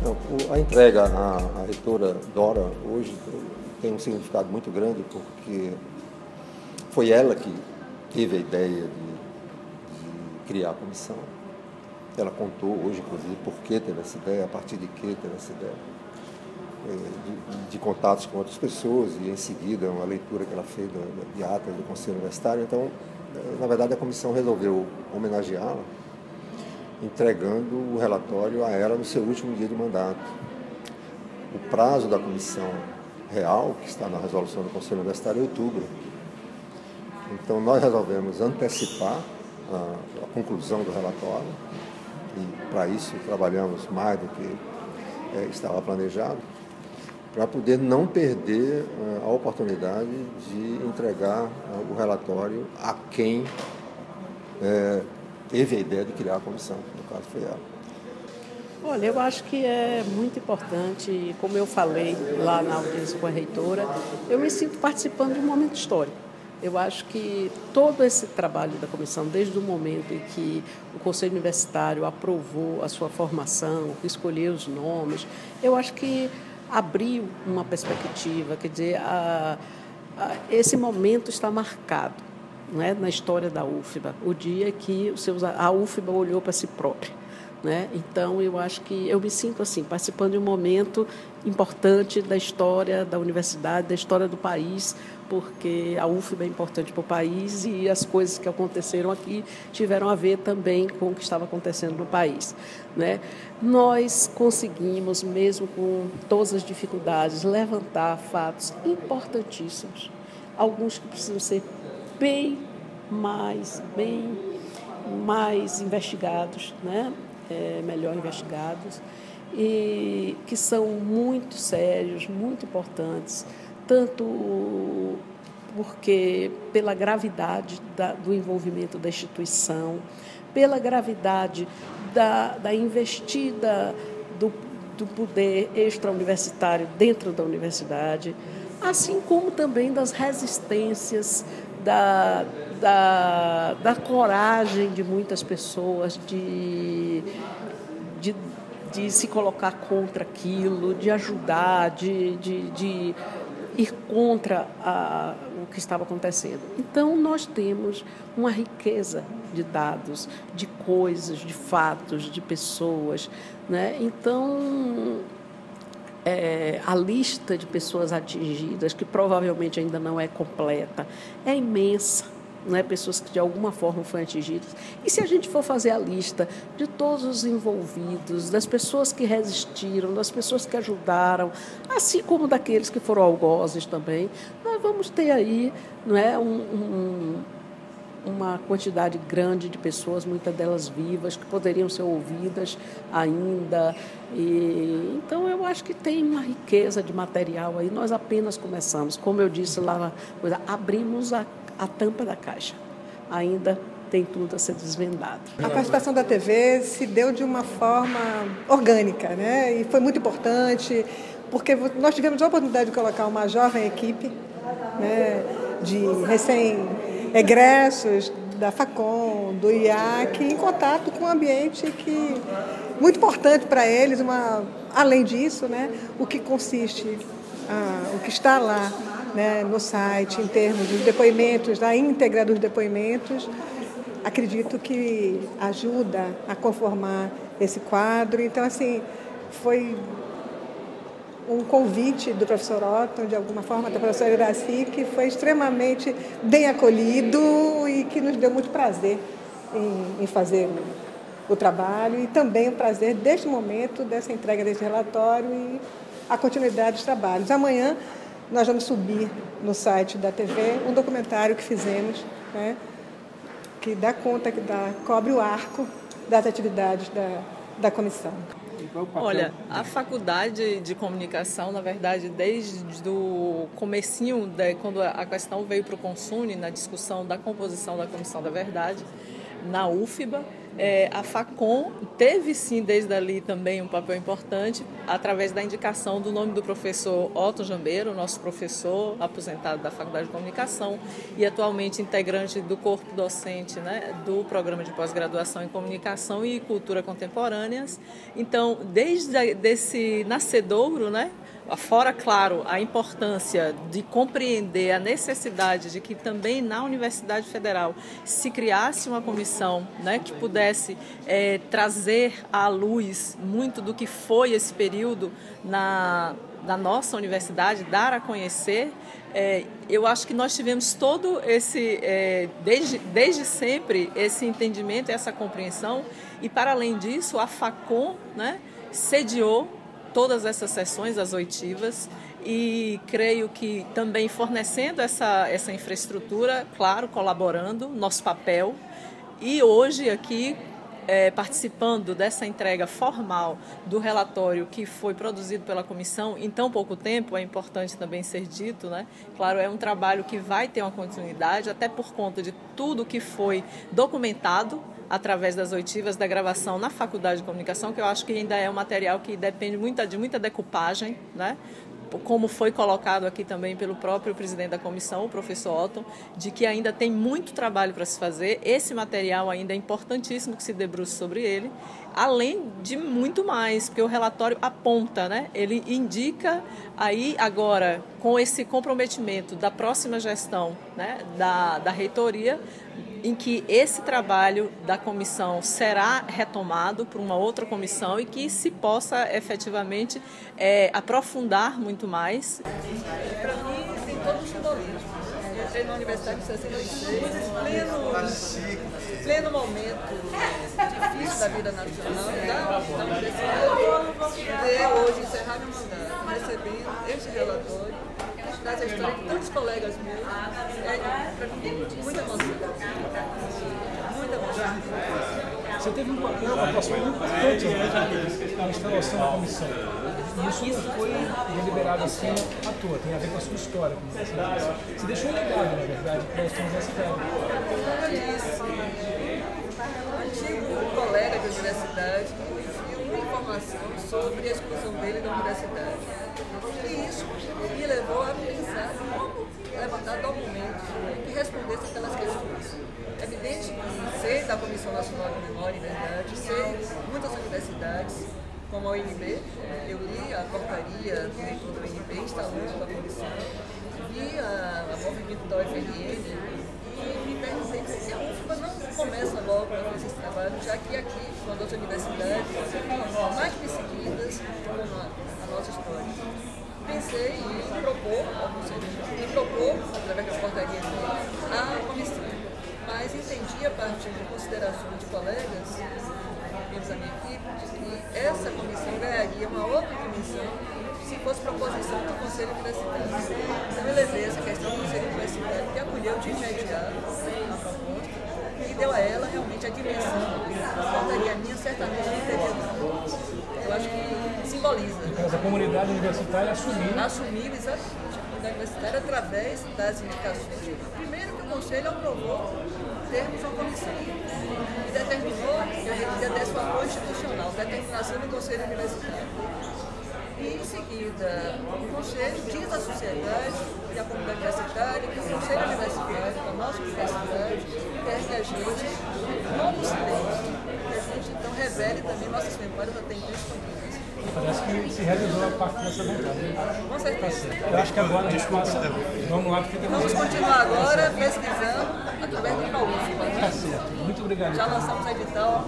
Não, a entrega à reitora Dora hoje tem um significado muito grande, porque foi ela que teve a ideia de criar a comissão. Ela contou hoje, inclusive, por que teve essa ideia, a partir de que teve essa ideia, de contatos com outras pessoas e, em seguida, uma leitura que ela fez de atas do Conselho Universitário. Então, na verdade, a comissão resolveu homenageá-la, entregando o relatório a ela no seu último dia de mandato. O prazo da comissão real, que está na resolução do Conselho Universitário, é outubro. Então, nós resolvemos antecipar a conclusão do relatório, e para isso trabalhamos mais do que estava planejado, para poder não perder a oportunidade de entregar o relatório a quem teve a ideia de criar a comissão, no caso foi ela. Olha, eu acho que é muito importante, como eu falei lá na audiência com a reitora, eu me sinto participando de um momento histórico. Eu acho que todo esse trabalho da comissão, desde o momento em que o Conselho Universitário aprovou a sua formação, escolheu os nomes, eu acho que abriu uma perspectiva, quer dizer, esse momento está marcado, né, na história da UFBA, o dia que a UFBA olhou para si própria. Né? Então, eu acho que eu me sinto assim, participando de um momento importante da história da universidade, da história do país, porque a UFBA é importante para o país e as coisas que aconteceram aqui tiveram a ver também com o que estava acontecendo no país. Né? Nós conseguimos, mesmo com todas as dificuldades, levantar fatos importantíssimos, alguns que precisam ser bem mais investigados, né? Melhor investigados, e que são muito sérios, muito importantes, tanto porque pela gravidade do envolvimento da instituição, pela gravidade da investida do poder extra-universitário dentro da universidade, assim como também das resistências, da coragem de muitas pessoas de se colocar contra aquilo, de ajudar, de ir contra o que estava acontecendo. Então, nós temos uma riqueza de dados, de coisas, de fatos, de pessoas. Né? Então, a lista de pessoas atingidas, que provavelmente ainda não é completa, é imensa. Né? Pessoas que de alguma forma foram atingidas. E se a gente for fazer a lista de todos os envolvidos, das pessoas que resistiram, das pessoas que ajudaram, assim como daqueles que foram algozes também, nós vamos ter aí, não é, uma quantidade grande de pessoas, muitas delas vivas, que poderiam ser ouvidas ainda. Então, eu acho que tem uma riqueza de material aí. Nós apenas começamos. Como eu disse lá, abrimos a tampa da caixa. Ainda tem tudo a ser desvendado. A participação da TV se deu de uma forma orgânica, né? E foi muito importante, porque nós tivemos a oportunidade de colocar uma jovem equipe, né, de recém-egressos da FACOM, do IAC, em contato com um ambiente que muito importante para eles. Além disso, né, o que consiste, o que está lá, né, no site, em termos dos depoimentos, da íntegra dos depoimentos, acredito que ajuda a conformar esse quadro. Então, assim, foi um convite do professor Otton, de alguma forma, da professora Iraci, que foi extremamente bem acolhido e que nos deu muito prazer em fazer o trabalho, e também o prazer deste momento, dessa entrega desse relatório e a continuidade dos trabalhos. Amanhã nós vamos subir no site da TV um documentário que fizemos, né, que dá conta, cobre o arco das atividades da comissão. Olha, a faculdade de comunicação, na verdade, desde o comecinho, quando a questão veio para o Consune, na discussão da composição da Comissão da Verdade, na UFBA, A Facom teve sim desde ali também um papel importante através da indicação do nome do professor Otton Jambeiro, nosso professor aposentado da Faculdade de Comunicação e atualmente integrante do corpo docente, né, do programa de pós-graduação em Comunicação e Cultura Contemporâneas. Então, desde desse nascedouro, né, fora, claro, a importância de compreender a necessidade de que também na Universidade Federal se criasse uma comissão, né, que pudesse trazer à luz muito do que foi esse período da nossa universidade, dar a conhecer. Eu acho que nós tivemos todo esse, desde sempre, esse entendimento, essa compreensão, e para além disso, a Facom, né, sediou todas essas sessões, as oitivas, e creio que também fornecendo essa infraestrutura, claro, colaborando, nosso papel, e hoje aqui participando dessa entrega formal do relatório que foi produzido pela comissão em tão pouco tempo, é importante também ser dito, né? Claro, é um trabalho que vai ter uma continuidade, até por conta de tudo que foi documentado através das oitivas, da gravação na Faculdade de Comunicação, que eu acho que ainda é um material que depende de muita decupagem, né? Como foi colocado aqui também pelo próprio presidente da comissão, o professor Otton, de que ainda tem muito trabalho para se fazer. Esse material ainda é importantíssimo que se debruce sobre ele, além de muito mais, porque o relatório aponta, né? Ele indica aí agora, com esse comprometimento da próxima gestão, né, da reitoria, em que esse trabalho da comissão será retomado por uma outra comissão e que se possa efetivamente aprofundar muito mais. Para mim, tem todo o simbolismo. Eu entrei na universidade em 66, pleno momento difícil da vida nacional da universidade. E hoje encerrar meu mandato, recebendo este relatório, das histórias de tantos colegas meus, para mim, muita emoção. Muita emoção. Você teve uma atuação muito importante na instalação da comissão. E isso não foi deliberado assim à toa, tem a ver com a sua história. Você deixou um legado, na verdade, para esta universidade. Como eu disse, um antigo colega de universidade me enviou uma informação sobre a exclusão dele da universidade. E isso me levou a pensar como levantar documentos que respondessem aquelas questões. É evidente que sei da Comissão Nacional de Memória e Verdade, sei muitas universidades, como a UNB, eu li a portaria do reitor da UNB instalando a comissão, vi a movimento da UFRN e me perguntei por que a UFBA não começa logo a fazer esse trabalho, já que aqui, uma das universidades mais perseguidas como a nossa história. Pensei em propor, através da portaria a comissão, mas entendi a partir de considerações de colegas, membros da minha equipe, que essa comissão ganharia uma outra comissão se fosse proposição do Conselho Universitário. Então eu levei essa questão do Conselho Universitário, que acolheu de imediato a proposta e deu a ela realmente a dimensão. A portaria minha certamente não teria. Eu acho que simboliza. Mas a comunidade universitária assumiu. Assumiu exatamente a comunidade universitária através das indicações. Primeiro que o Conselho aprovou termos uma comissão e determinou que desse uma apoio institucional, determinação do Conselho Universitário. E em seguida, o Conselho diz à sociedade e à comunidade universitária que o Conselho Universitário, a nossa universidade, quer que a gente não nos silêncio, que a gente então revele também nossas memórias até então escondidas. Parece que se realizou a parte dessa vontade. Com certeza. Eu acho que agora a gente passa. Vamos lá, porque vamos continuar agora pesquisando através do UFBA. Tá certo. Muito obrigado. Já lançamos edital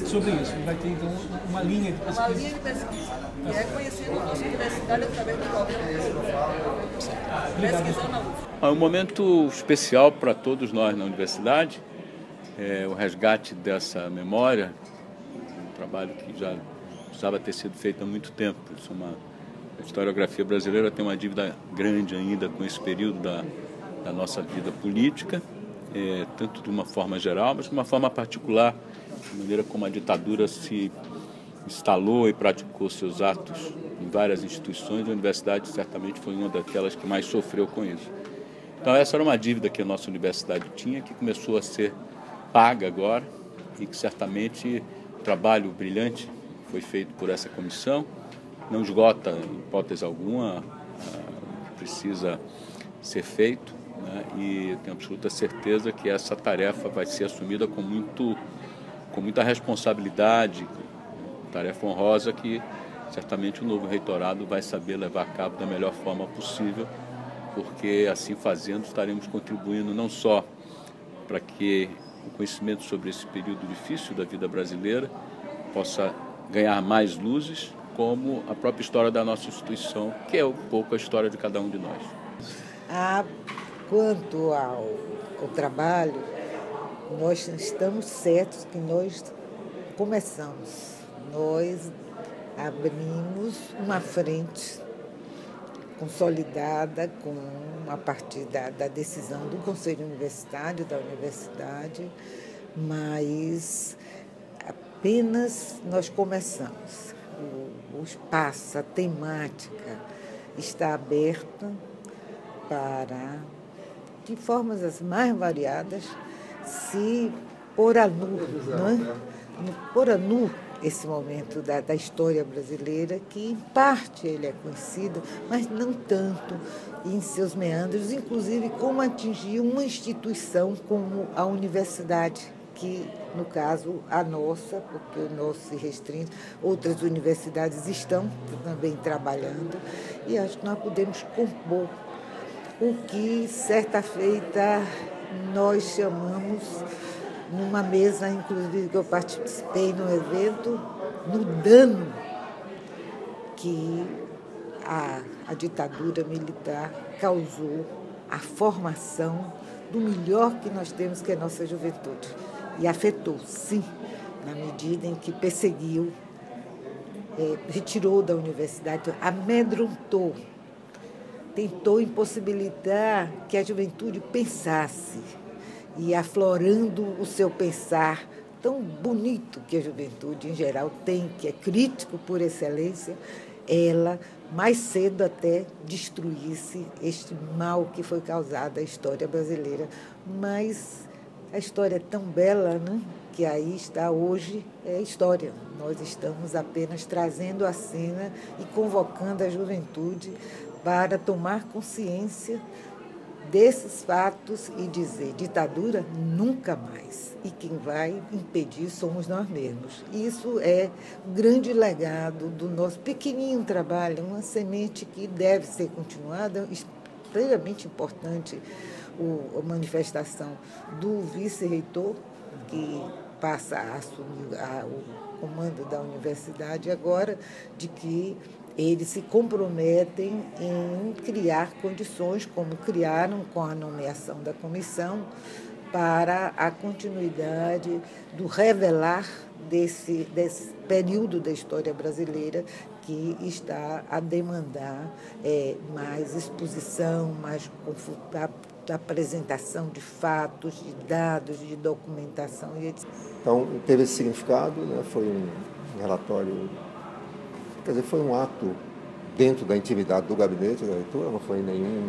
sobre isso. Vai ter então uma linha de pesquisa. Uma linha de pesquisa. E é conhecendo a nossa universidade através do programa. Pesquisando na UFBA. É um momento especial para todos nós na universidade. O resgate dessa memória, um trabalho que já precisava ter sido feito há muito tempo. A historiografia brasileira tem uma dívida grande ainda com esse período da nossa vida política, tanto de uma forma geral, mas de uma forma particular, de maneira como a ditadura se instalou e praticou seus atos em várias instituições. A universidade certamente foi uma daquelas que mais sofreu com isso. Então essa era uma dívida que a nossa universidade tinha, que começou a ser paga agora, e que certamente o trabalho brilhante foi feito por essa comissão não esgota, em hipótese alguma, o que precisa ser feito, né? E eu tenho absoluta certeza que essa tarefa vai ser assumida com muita responsabilidade, tarefa honrosa que certamente o novo reitorado vai saber levar a cabo da melhor forma possível, porque assim fazendo estaremos contribuindo não só para que o conhecimento sobre esse período difícil da vida brasileira possa ganhar mais luzes, como a própria história da nossa instituição, que é um pouco a história de cada um de nós. Quanto ao trabalho, nós estamos certos que nós começamos. Nós abrimos uma frente consolidada a partir da decisão do Conselho Universitário, da universidade, mas apenas nós começamos. O espaço, a temática está aberta para, de formas as mais variadas, se pôr a nu, né? Pôr a nu esse momento da história brasileira, que em parte ele é conhecido, mas não tanto em seus meandros, inclusive como atingir uma instituição como a universidade, que, no caso, a nossa, porque o nosso se restringe, outras universidades estão também trabalhando, e acho que nós podemos compor o que, certa feita, nós chamamos, numa mesa, inclusive, que eu participei no evento, no dano que a ditadura militar causou à formação do melhor que nós temos, que é a nossa juventude. E afetou, sim, na medida em que perseguiu, retirou da universidade, amedrontou, tentou impossibilitar que a juventude pensasse, e aflorando o seu pensar tão bonito que a juventude em geral tem, que é crítico por excelência, ela mais cedo até destruísse este mal que foi causado à história brasileira. Mas a história é tão bela, né, que aí está hoje, é história. Nós estamos apenas trazendo à cena e convocando a juventude para tomar consciência desses fatos e dizer: ditadura nunca mais. E quem vai impedir somos nós mesmos. Isso é o grande legado do nosso pequenininho trabalho, uma semente que deve ser continuada, extremamente importante a manifestação do vice-reitor, que passa a assumir o comando da universidade agora, de que eles se comprometem em criar condições, como criaram com a nomeação da comissão, para a continuidade do revelar desse período da história brasileira que está a demandar mais exposição, mais apresentação de fatos, de dados, de documentação e etc. Então, teve esse significado, né? Foi um relatório. Quer dizer, foi um ato dentro da intimidade do gabinete da reitora, não foi em nenhum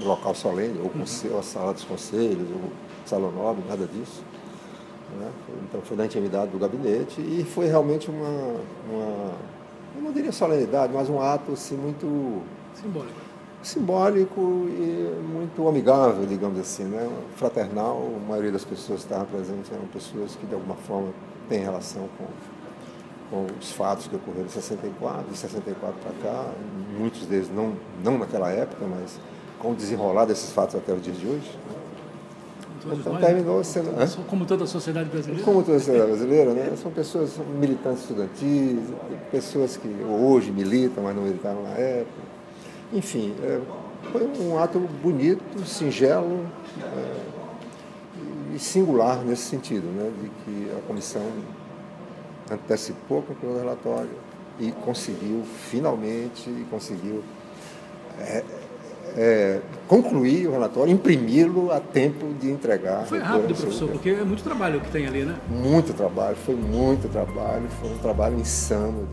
local solene, ou a sala dos conselhos, ou salão nobre, nada disso. Né? Então, foi na intimidade do gabinete e foi realmente uma eu não diria solenidade, mas um ato assim, muito simbólico e muito amigável, digamos assim, né? Fraternal. A maioria das pessoas que estavam presentes eram pessoas que, de alguma forma, têm relação com os fatos que ocorreram em 64, de 64 para cá, muitos deles não naquela época, mas com o desenrolar desses fatos até os dias de hoje. Então terminou sendo... Como toda a sociedade brasileira? Como toda a sociedade brasileira, né? São pessoas militantes estudantis, pessoas que hoje militam, mas não militaram na época. Enfim, foi um ato bonito, singelo e singular nesse sentido, né? De que a comissão antecipou com o relatório e conseguiu, finalmente, concluir o relatório, imprimi-lo a tempo de entregar. Foi rápido, professor, porque é muito trabalho que tem ali, né? Muito trabalho, foi um trabalho insano.